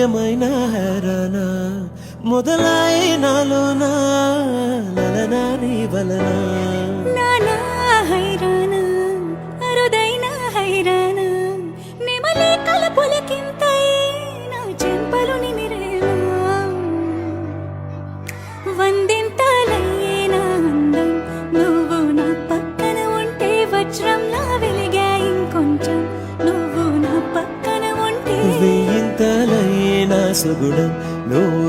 ఏమైనా హైరానా మొదలైనాలోనా లలనా నీ వలన నానా హైరాణ అరుదైన హైరాణ నెమలి కలపులకింతై నా చెంపలు నిమిరేలా వందింతలయ్యేనా అందం నువ్వు నా పక్కన ఉంటే వజ్రంలా వెలిగా ఇంకొంచెం నువ్వు నా పక్కన ఉంటే వెయ్యింతలైనా సుగుణం నువ్వు